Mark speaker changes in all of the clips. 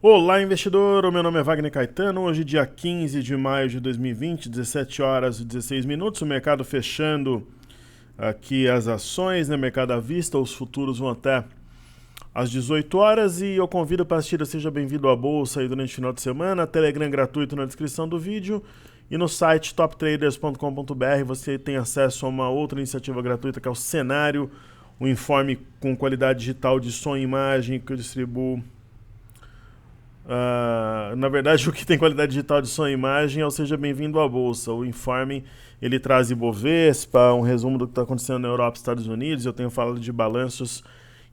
Speaker 1: Olá, investidor! O meu nome é Wagner Caetano. Hoje, dia 15 de maio de 2020, 17 horas e 16 minutos. O mercado fechando aqui as ações, né? Mercado à vista. Os futuros vão até às 18 horas. E eu convido para assistir. Seja bem-vindo à Bolsa aí durante o final de semana. Telegram gratuito na descrição do vídeo. E no site toptraders.com.br você tem acesso a uma outra iniciativa gratuita que é o Cenário, um informe com qualidade digital de som e imagem que eu distribuo. Na verdade, o que tem qualidade digital de som e imagem é o Seja Bem-vindo à Bolsa. O informe ele traz Ibovespa, um resumo do que está acontecendo na Europa e Estados Unidos. Eu tenho falado de balanços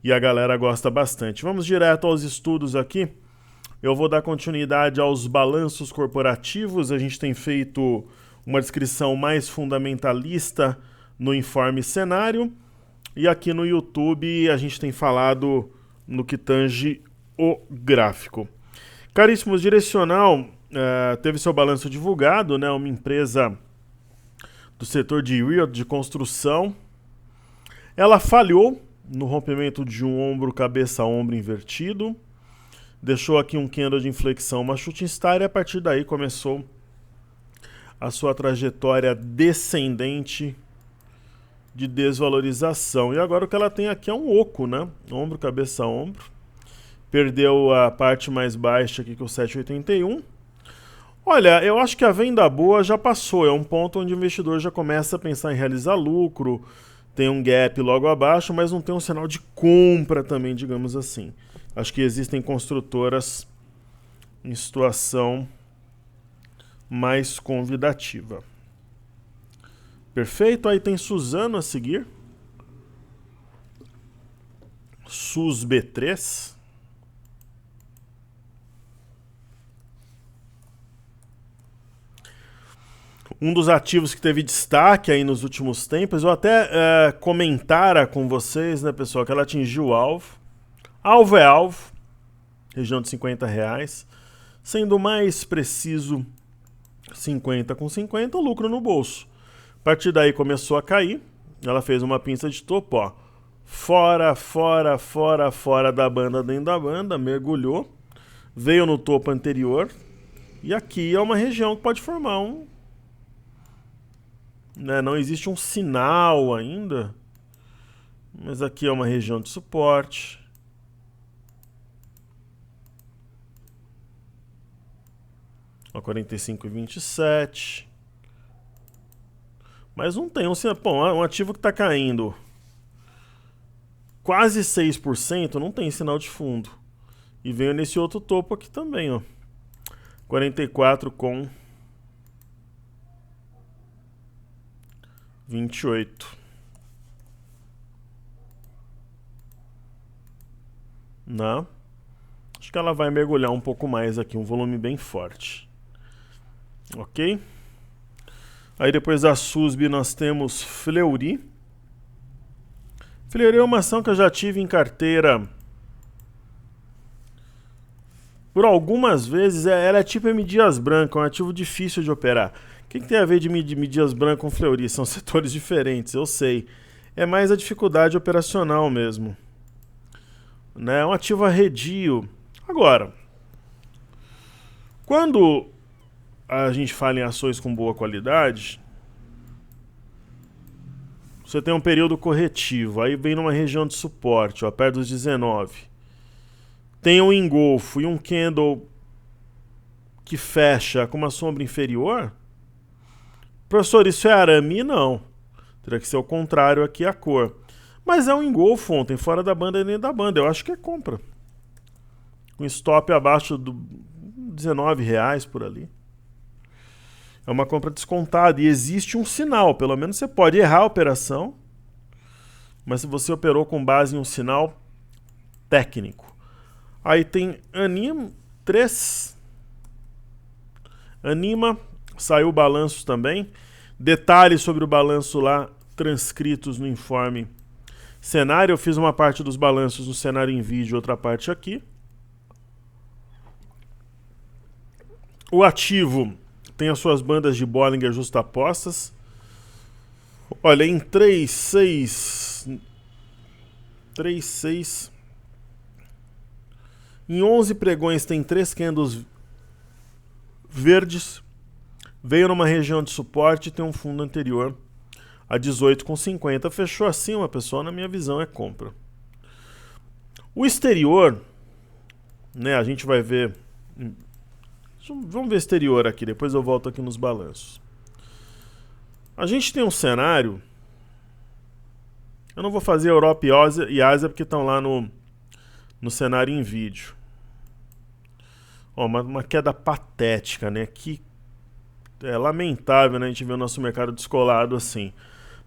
Speaker 1: e a galera gosta bastante. Vamos direto aos estudos aqui. Eu vou dar continuidade aos balanços corporativos. A gente tem feito uma descrição mais fundamentalista no informe cenário. E aqui no YouTube a gente tem falado no que tange o gráfico. Caríssimos, Direcional teve seu balanço divulgado, né? Uma empresa do setor de construção. Ela falhou no rompimento de um ombro, cabeça-ombro invertido. Deixou aqui um candle de inflexão, uma shooting star, e a partir daí começou a sua trajetória descendente de desvalorização. E agora o que ela tem aqui é um oco, né? Ombro, cabeça-ombro. Perdeu a parte mais baixa aqui, que é o 7,81. Olha, eu acho que a venda boa já passou. É um ponto onde o investidor já começa a pensar em realizar lucro. Tem um gap logo abaixo, mas não tem um sinal de compra também, digamos assim. Acho que existem construtoras em situação mais convidativa. Perfeito, aí tem Suzano a seguir. SUSB3. Um dos ativos que teve destaque aí nos últimos tempos, eu até comentara com vocês, né, pessoal, que ela atingiu o alvo. Alvo é alvo, região de R$50. Sendo mais preciso, 50 com 50, lucro no bolso. A partir daí começou a cair, ela fez uma pinça de topo, ó. Fora da banda, dentro da banda, mergulhou, veio no topo anterior, e aqui é uma região que pode formar um... Né, não existe um sinal ainda, mas aqui é uma região de suporte. Ó, 45,27. Mas não tem um sinal. Bom, um ativo que está caindo quase 6%, não tem sinal de fundo. E veio nesse outro topo aqui também, ó. 44 com 28. Não. Acho que ela vai mergulhar um pouco mais aqui, um volume bem forte. Ok? Aí depois da SUSB nós temos Fleury. Fleury é uma ação que eu já tive em carteira por algumas vezes. Ela é tipo M. Dias Branco, é um ativo difícil de operar. O que tem a ver de M. Dias Branco com Fleury? São setores diferentes, eu sei. É mais a dificuldade operacional mesmo. Né? É um ativo arredio. Agora, quando a gente fala em ações com boa qualidade, você tem um período corretivo, aí vem numa região de suporte, ó, perto dos 19. Tem um engolfo e um candle que fecha com uma sombra inferior. Professor, isso é arame? Não. Teria que ser o contrário aqui a cor. Mas é um engolfo ontem, fora da banda e dentro da banda. Eu acho que é compra. Com stop abaixo do R$19 por ali. É uma compra descontada. E existe um sinal. Pelo menos você pode errar a operação. Mas se você operou com base em um sinal técnico. Aí tem Anima 3. Anima. Saiu o balanço também. Detalhes sobre o balanço lá transcritos no informe cenário. Eu fiz uma parte dos balanços no cenário em vídeo, outra parte aqui. O ativo tem as suas bandas de Bollinger justapostas. Olha, em 3, 6, Em 11 pregões tem 3 candles verdes. Veio numa região de suporte e tem um fundo anterior a 18,50. Fechou acima, pessoal, na minha visão é compra. O exterior, né, a gente vai ver. Vamos ver exterior aqui, depois eu volto aqui nos balanços. A gente tem um cenário. Eu não vou fazer Europa e Ásia porque estão lá no cenário em vídeo. Ó, uma queda patética, né? Que é lamentável, né, a gente ver o nosso mercado descolado assim.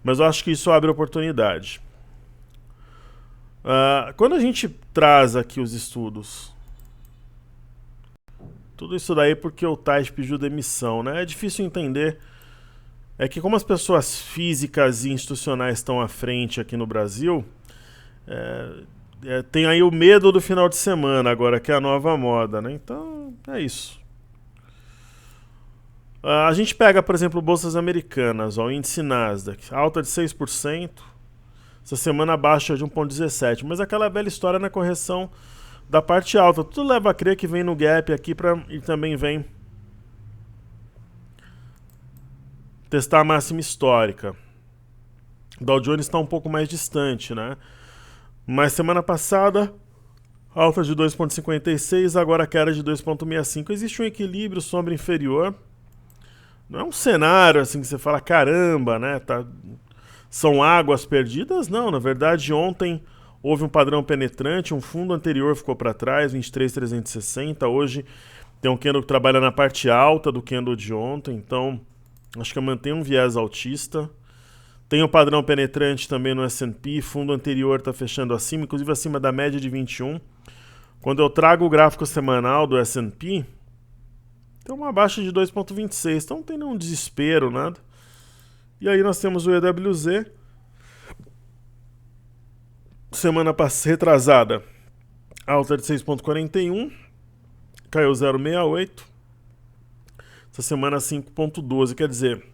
Speaker 1: Mas eu acho que isso abre oportunidade. Quando a gente traz aqui os estudos, tudo isso daí porque o Tais pediu demissão, né? É difícil entender. É que como as pessoas físicas e institucionais estão à frente aqui no Brasil, tem aí o medo do final de semana agora, que é a nova moda, né? Então, é isso. A gente pega, por exemplo, bolsas americanas, ó, o índice Nasdaq, alta de 6%, essa semana baixa de 1,17%, mas aquela velha história na correção da parte alta. Tudo leva a crer que vem no gap aqui e também vem testar a máxima histórica. O Dow Jones está um pouco mais distante, né? Mas semana passada, alta de 2,56, agora queda de 2,65. Existe um equilíbrio sombra inferior. Não é um cenário assim que você fala, caramba, né? São águas perdidas? Não, na verdade ontem houve um padrão penetrante, um fundo anterior ficou para trás, 23.360. Hoje tem um candle que trabalha na parte alta do candle de ontem, então acho que mantém um viés altista. Tem o padrão penetrante também no S&P, fundo anterior está fechando acima, inclusive acima da média de 21. Quando eu trago o gráfico semanal do S&P, tem uma baixa de 2,26, então não tem nenhum desespero, nada. E aí nós temos o EWZ, semana retrasada, alta de 6,41, caiu 0,68, essa semana 5,12, quer dizer,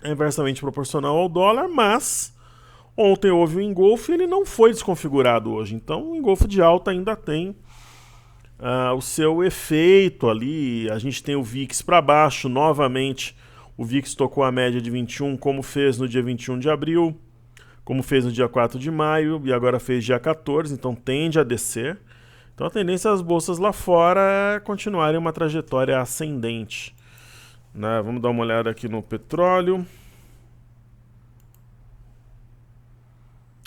Speaker 1: é inversamente proporcional ao dólar, mas ontem houve um engolfo e ele não foi desconfigurado hoje, então o engolfo de alta ainda tem o seu efeito ali. A gente tem o VIX para baixo, novamente o VIX tocou a média de 21, como fez no dia 21 de abril, como fez no dia 4 de maio e agora fez dia 14, então tende a descer. Então a tendência das bolsas lá fora é continuarem uma trajetória ascendente, né? Vamos dar uma olhada aqui no petróleo.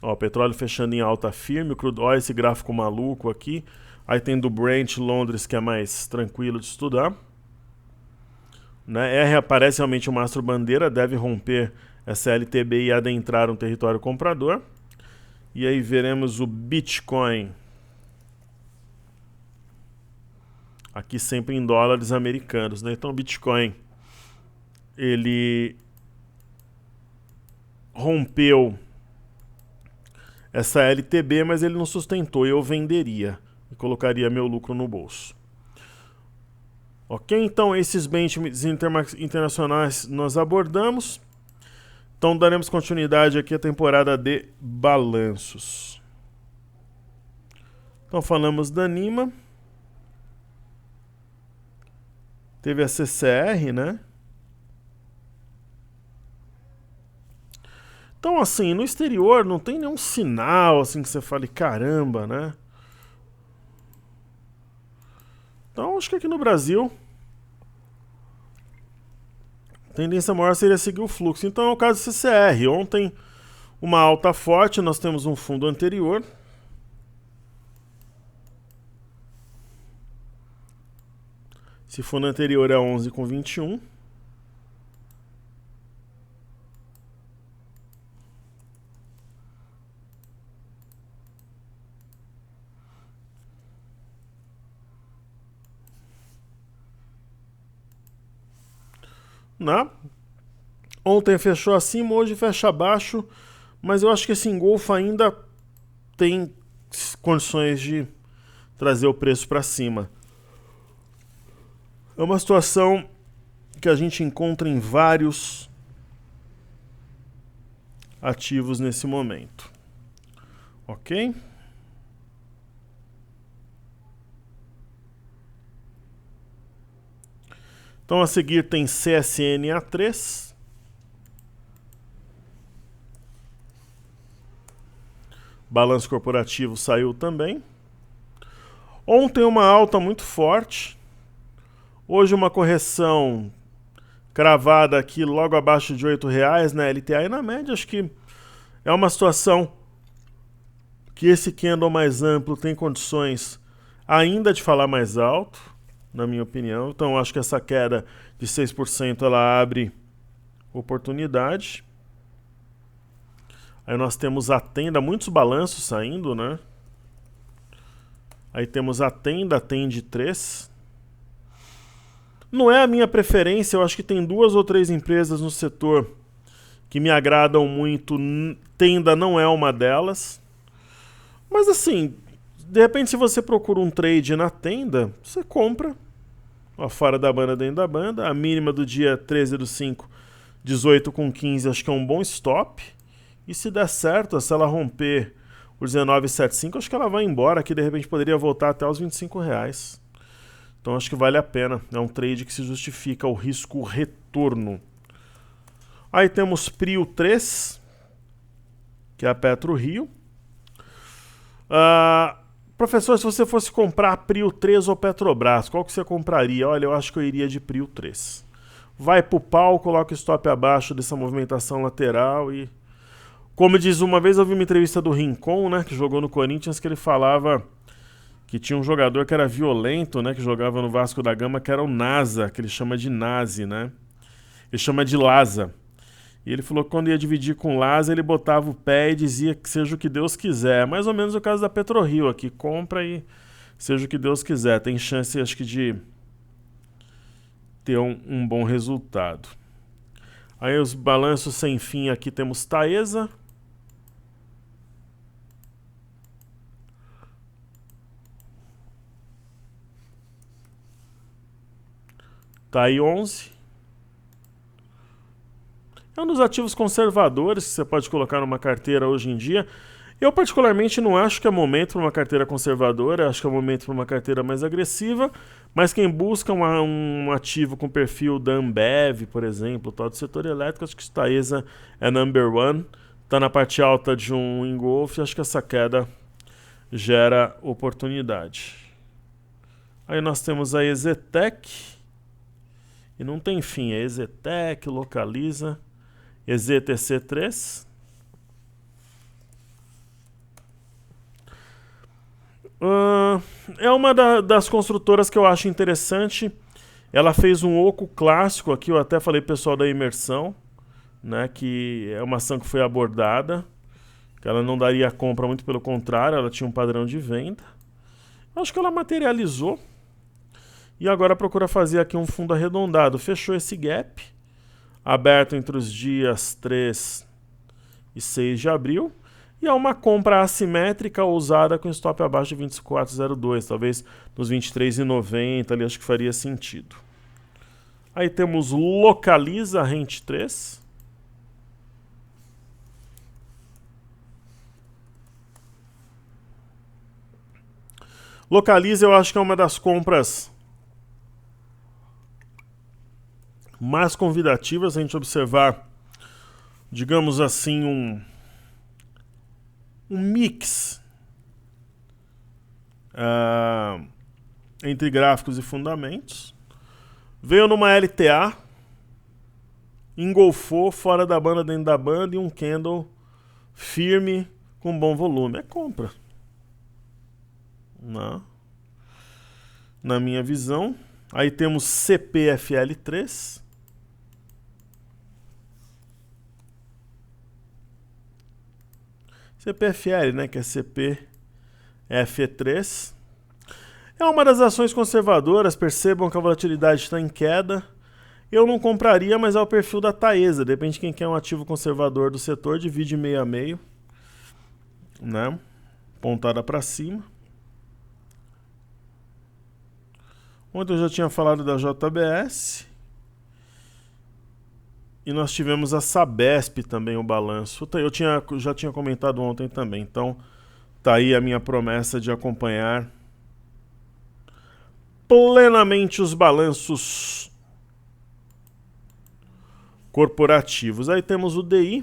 Speaker 1: Ó, o petróleo fechando em alta firme, o crude oil, esse gráfico maluco aqui. Aí tem do Brent Londres, que é mais tranquilo de estudar. Né? R aparece realmente o mastro bandeira, deve romper essa LTB e adentrar um território comprador. E aí veremos o Bitcoin. Aqui sempre em dólares americanos, né? Então o Bitcoin, ele rompeu essa LTB, mas ele não sustentou, eu venderia e colocaria meu lucro no bolso. Ok, então esses benchmarks internacionais nós abordamos. Então daremos continuidade aqui à temporada de balanços. Então falamos da Nima. Teve a CCR, né? Então assim, no exterior não tem nenhum sinal assim que você fale, caramba, né? Então acho que aqui no Brasil a tendência maior seria seguir o fluxo. Então é o caso do CCR. Ontem uma alta forte, nós temos um fundo anterior. Esse fundo anterior é 11,21. Né? Ontem fechou acima, hoje fecha abaixo, mas eu acho que esse engolfo ainda tem condições de trazer o preço para cima. É uma situação que a gente encontra em vários ativos nesse momento. Ok? Então a seguir tem CSN-A3. Balanço corporativo saiu também. Ontem uma alta muito forte. Hoje uma correção cravada aqui logo abaixo de R$8 na LTA. E na média acho que é uma situação que esse candle mais amplo tem condições ainda de falar mais alto, na minha opinião. Então acho que essa queda de 6% ela abre oportunidade. Aí nós temos a Tenda, muitos balanços saindo, né? Aí temos a Tenda, Tende 3. Não é a minha preferência, eu acho que tem 2 ou 3 empresas no setor que me agradam muito. Tenda não é uma delas. Mas assim, de repente se você procura um trade na Tenda, você compra. Ó, fora da banda, dentro da banda. A mínima do dia 13/5, 18,15, acho que é um bom stop. E se der certo, se ela romper o 19,75, acho que ela vai embora, que de repente poderia voltar até os R$25. Então acho que vale a pena. É um trade que se justifica o risco retorno. Aí temos Prio 3, que é a PetroRio. Professor, se você fosse comprar Prio 3 ou Petrobras, qual que você compraria? Olha, eu acho que eu iria de Prio 3. Vai pro pau, coloca o stop abaixo dessa movimentação lateral e... Como diz, uma vez eu vi uma entrevista do Rincon, né, que jogou no Corinthians, que ele falava que tinha um jogador que era violento, né, que jogava no Vasco da Gama, que era o Nasa, que ele chama de Nazi, né? Ele chama de Laza. E ele falou que quando ia dividir com o Laza, ele botava o pé e dizia que seja o que Deus quiser. Mais ou menos o caso da PetroRio aqui, compra e seja o que Deus quiser. Tem chance, acho que, de ter um bom resultado. Aí os balanços sem fim aqui temos Taesa. TAI 11. É um dos ativos conservadores que você pode colocar numa carteira hoje em dia. Eu particularmente não acho que é momento para uma carteira conservadora, acho que é momento para uma carteira mais agressiva, mas quem busca um ativo com perfil da Ambev, por exemplo, tal do setor elétrico, acho que o Taesa é number one, está na parte alta de um engolfe, acho que essa queda gera oportunidade. Aí nós temos a EZTEC, e não tem fim, é EZTEC, Localiza, EZTC3. É uma das construtoras que eu acho interessante. Ela fez um oco clássico aqui, eu até falei pro pessoal da imersão, né, que é uma ação que foi abordada, que ela não daria compra, muito pelo contrário, ela tinha um padrão de venda. Acho que ela materializou. E agora procura fazer aqui um fundo arredondado. Fechou esse gap, aberto entre os dias 3 e 6 de abril. E é uma compra assimétrica ousada com stop abaixo de 24,02. Talvez nos 23,90 ali, acho que faria sentido. Aí temos Localiza, Rente 3. Localiza eu acho que é uma das compras mais convidativas, a gente observar, digamos assim, um mix entre gráficos e fundamentos. Veio numa LTA, engolfou fora da banda, dentro da banda, e um candle firme com bom volume. É compra. Na minha visão. Aí temos CPFL3. CPFL, né, que é CPF3. É uma das ações conservadoras, percebam que a volatilidade está em queda. Eu não compraria, mas é o perfil da Taesa. Depende de quem quer um ativo conservador do setor, divide meio a meio, né? Pontada para cima. Ontem eu já tinha falado da JBS. E nós tivemos a Sabesp também, o balanço. Eu já tinha comentado ontem também. Então, tá aí a minha promessa de acompanhar plenamente os balanços corporativos. Aí temos o DI,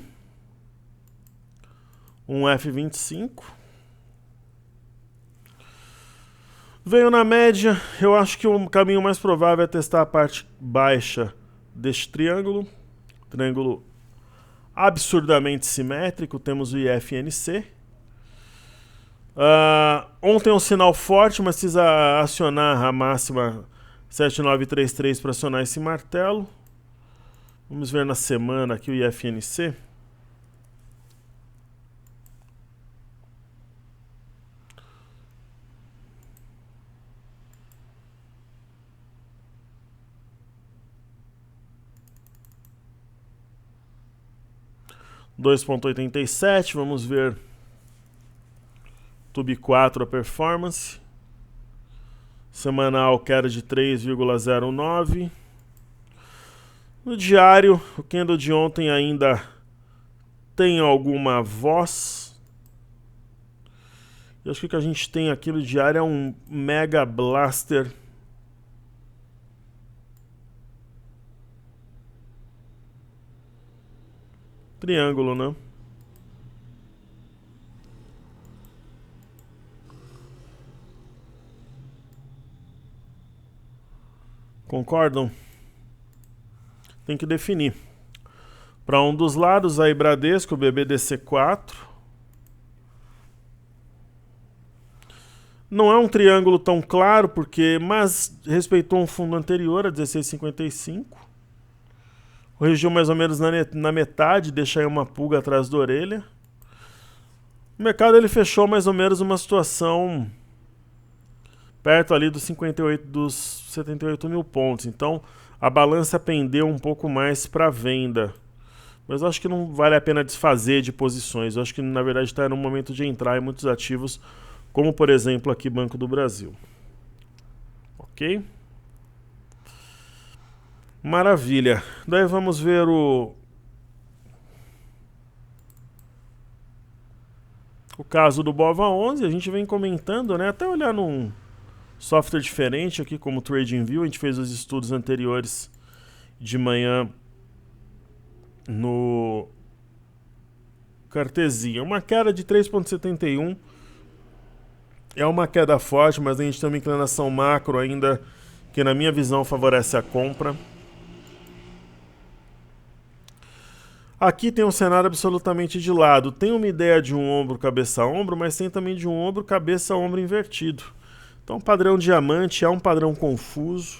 Speaker 1: um F25. Veio na média, eu acho que o caminho mais provável é testar a parte baixa deste triângulo. Triângulo absurdamente simétrico, temos o IFNC. Ontem é um sinal forte, mas precisa acionar a máxima 7933 para acionar esse martelo. Vamos ver na semana aqui o IFNC. (2,87), vamos ver Tube 4 a performance. Semanal queda de 3,09. No diário, o candle de ontem ainda tem alguma voz. Eu acho que o que a gente tem aqui no diário é um Mega Blaster. Triângulo, né? Concordam? Tem que definir. Para um dos lados, aí Bradesco, BBDC4. Não é um triângulo tão claro, mas respeitou um fundo anterior, a 16,55. Corrigiu mais ou menos na metade, deixa aí uma pulga atrás da orelha. O mercado ele fechou mais ou menos uma situação perto ali dos 78 mil pontos. Então a balança pendeu um pouco mais para venda. Mas eu acho que não vale a pena desfazer de posições. Eu acho que na verdade está no momento de entrar em muitos ativos, como por exemplo aqui Banco do Brasil. Ok? Maravilha. Daí vamos ver o caso do BOVA11. A gente vem comentando, né? Até olhar num software diferente aqui como o TradingView. A gente fez os estudos anteriores de manhã no Cartesia. Uma queda de 3,71 é uma queda forte, mas a gente tem uma inclinação macro ainda que na minha visão favorece a compra. Aqui tem um cenário absolutamente de lado. Tem uma ideia de um ombro, cabeça, ombro, mas tem também de um ombro, cabeça, ombro invertido. Então, padrão diamante é um padrão confuso.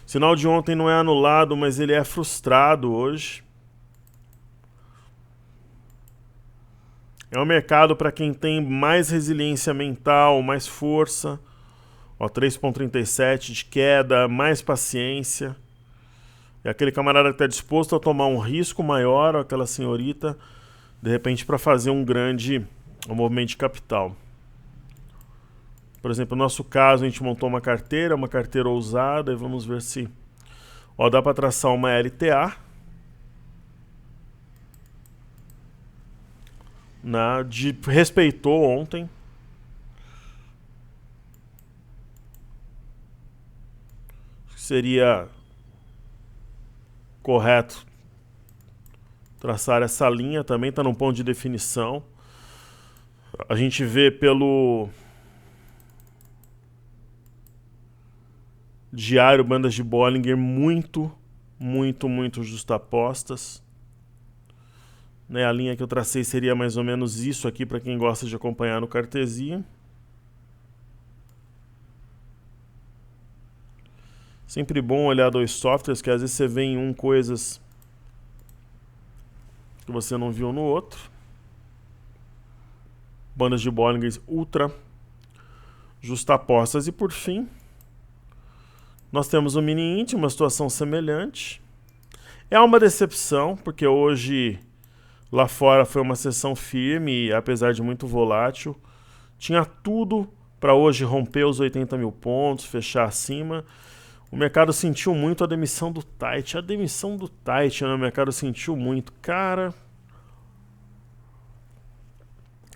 Speaker 1: O sinal de ontem não é anulado, mas ele é frustrado hoje. É um mercado para quem tem mais resiliência mental, mais força. 3,37 de queda, mais paciência. É aquele camarada que está disposto a tomar um risco maior, ou aquela senhorita, de repente, para fazer um movimento de capital. Por exemplo, no nosso caso, a gente montou uma carteira ousada, e vamos ver se dá para traçar uma LTA. Respeitou ontem. Seria correto traçar essa linha, também está num ponto de definição. A gente vê pelo diário bandas de Bollinger muito justapostas. Né, a linha que eu tracei seria mais ou menos isso aqui para quem gosta de acompanhar no Cartesia. Sempre bom olhar dois softwares, que às vezes você vê em um coisas que você não viu no outro. Bandas de Bollinger ultra justapostas. E por fim, nós temos o mini índice, uma situação semelhante. É uma decepção, porque hoje lá fora foi uma sessão firme, apesar de muito volátil. Tinha tudo para hoje romper os 80 mil pontos, fechar acima. O mercado sentiu muito a demissão do Tite. A demissão do Tite, né? O mercado sentiu muito. Cara,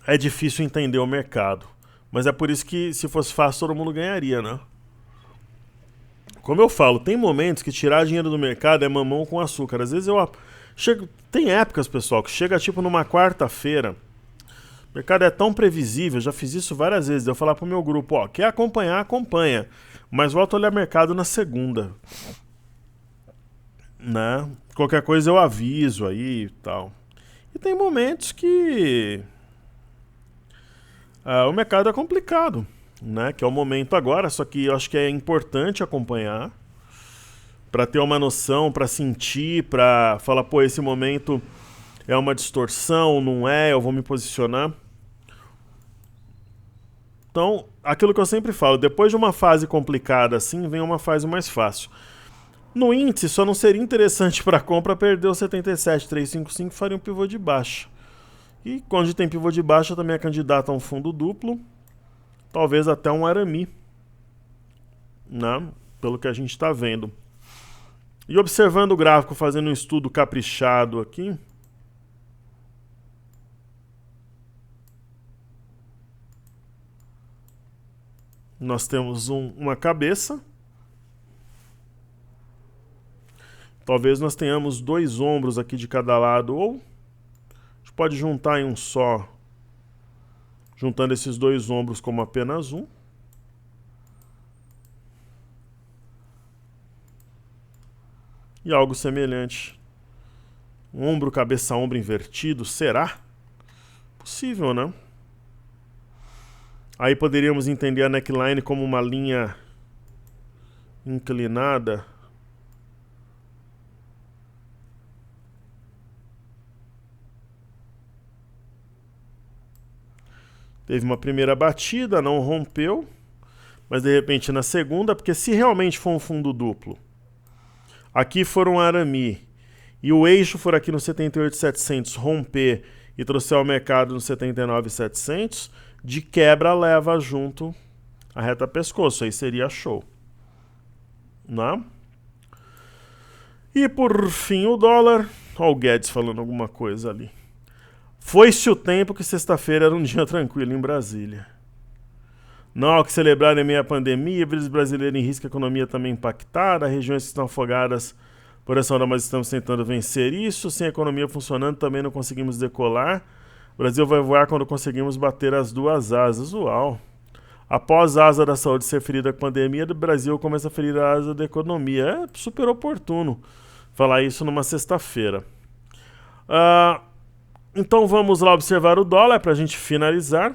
Speaker 1: é difícil entender o mercado. Mas é por isso que, se fosse fácil, todo mundo ganharia, né? Como eu falo, tem momentos que tirar dinheiro do mercado é mamão com açúcar. Às vezes eu Tem épocas, pessoal, que chega tipo numa quarta-feira, o mercado é tão previsível, já fiz isso várias vezes, eu falar pro meu grupo, ó, quer acompanhar, acompanha, mas volta a olhar mercado na segunda, né? Qualquer coisa eu aviso aí e tal. E tem momentos que o mercado é complicado, né? Que é o momento agora, só que eu acho que é importante acompanhar para ter uma noção, para sentir, para falar, pô, esse momento é uma distorção, não é, eu vou me posicionar. Então, aquilo que eu sempre falo, depois de uma fase complicada assim, vem uma fase mais fácil. No índice, só não seria interessante para compra perder o 77,355 e faria um pivô de baixa. E quando tem pivô de baixa, também é candidato a um fundo duplo, talvez até um Arami, né? Pelo que a gente está vendo. E observando o gráfico, fazendo um estudo caprichado aqui, nós temos uma cabeça. Talvez nós tenhamos dois ombros aqui de cada lado, ou a gente pode juntar em um só, juntando esses dois ombros como apenas um. E algo semelhante. Ombro, cabeça, ombro invertido, será? Possível, né? Aí poderíamos entender a neckline como uma linha inclinada. Teve uma primeira batida, não rompeu, mas de repente na segunda, porque se realmente for um fundo duplo, aqui for um Arami e o eixo for aqui no 78.700 romper e trouxer ao mercado no 79.700, de quebra leva junto a reta pescoço, aí seria show, né? E por fim o dólar, olha o Guedes falando alguma coisa ali. Foi-se o tempo que sexta-feira era um dia tranquilo em Brasília. Não há o que celebrar em meio à pandemia, vírus brasileiro em risco, a economia também impactada, regiões que estão afogadas por essa hora, mas estamos tentando vencer isso. Sem a economia funcionando, também não conseguimos decolar. O Brasil vai voar quando conseguimos bater as duas asas. Uau! Após a asa da saúde ser ferida com a pandemia, o Brasil começa a ferir a asa da economia. É super oportuno falar isso numa sexta-feira. Então vamos lá observar o dólar para a gente finalizar.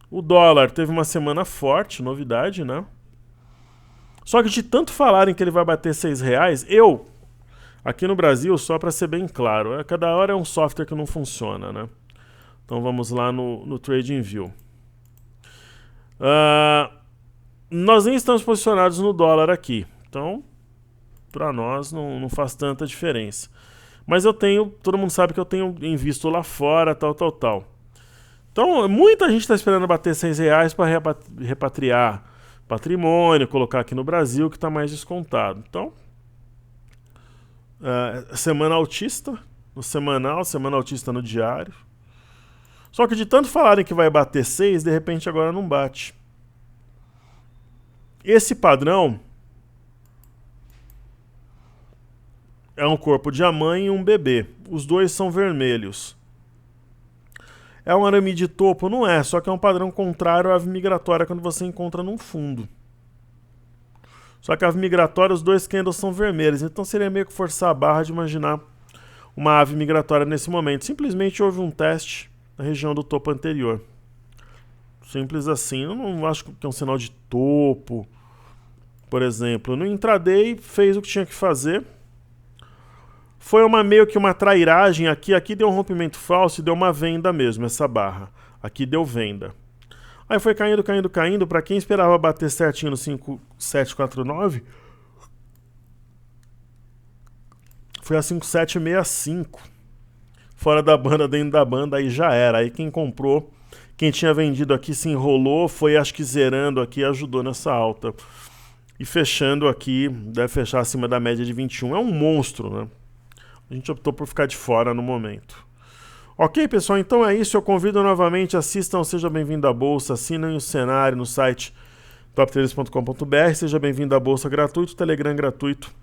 Speaker 1: O dólar teve uma semana forte, novidade, né? Só que de tanto falarem que ele vai bater R$6, aqui no Brasil, só para ser bem claro, cada hora é um software que não funciona, né? Então vamos lá no TradingView. Nós nem estamos posicionados no dólar aqui, então para nós não faz tanta diferença. Mas todo mundo sabe que eu tenho invisto lá fora, tal. Então, muita gente está esperando bater R$6 para repatriar patrimônio, colocar aqui no Brasil, que está mais descontado. Então, semana altista no semanal, semana altista no diário. Só que de tanto falarem que vai bater 6, de repente agora não bate. Esse padrão é um corpo de mãe e um bebê. Os dois são vermelhos. É um arame de topo? Não é, só que é um padrão contrário à ave migratória quando você encontra num fundo. Só que a ave migratória, os dois candles são vermelhos, então seria meio que forçar a barra de imaginar uma ave migratória nesse momento. Simplesmente houve um teste na região do topo anterior. Simples assim, eu não acho que é um sinal de topo, por exemplo. No intraday fez o que tinha que fazer. Foi meio que uma trairagem aqui deu um rompimento falso e deu uma venda mesmo, essa barra. Aqui deu venda. Aí foi caindo, para quem esperava bater certinho no 5749, foi a 5765. Fora da banda, dentro da banda, aí já era. Aí quem comprou, quem tinha vendido aqui se enrolou, foi acho que zerando aqui, ajudou nessa alta. E fechando aqui, deve fechar acima da média de 21. É um monstro, né? A gente optou por ficar de fora no momento. Ok, pessoal, então é isso. Eu convido novamente, assistam Seja Bem-vindo à Bolsa, assinem o cenário no site top3.com.br. Seja bem-vindo à Bolsa gratuito, Telegram gratuito.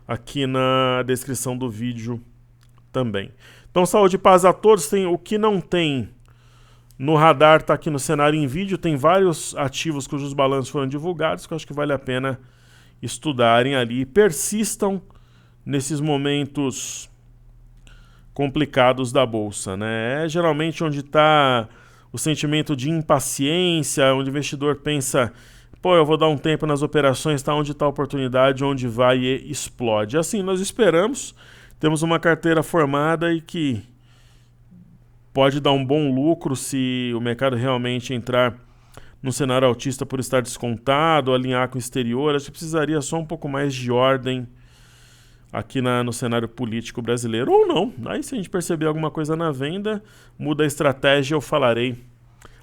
Speaker 1: aqui na descrição do vídeo também. Então, saúde e paz a todos. O que não tem no radar está aqui no cenário em vídeo. Tem vários ativos cujos balanços foram divulgados, que eu acho que vale a pena estudarem ali. Persistam nesses momentos complicados da Bolsa, né? É geralmente onde está o sentimento de impaciência, onde o investidor pensa, pô, eu vou dar um tempo nas operações, tá onde está a oportunidade, onde vai e explode. Assim, nós esperamos, temos uma carteira formada e que pode dar um bom lucro se o mercado realmente entrar num cenário altista por estar descontado, alinhar com o exterior. Acho que precisaria só um pouco mais de ordem aqui no cenário político brasileiro, ou não. Aí se a gente perceber alguma coisa na venda, muda a estratégia, eu falarei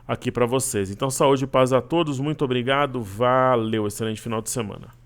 Speaker 1: aqui para vocês. Então, saúde e paz a todos, muito obrigado, valeu, excelente final de semana.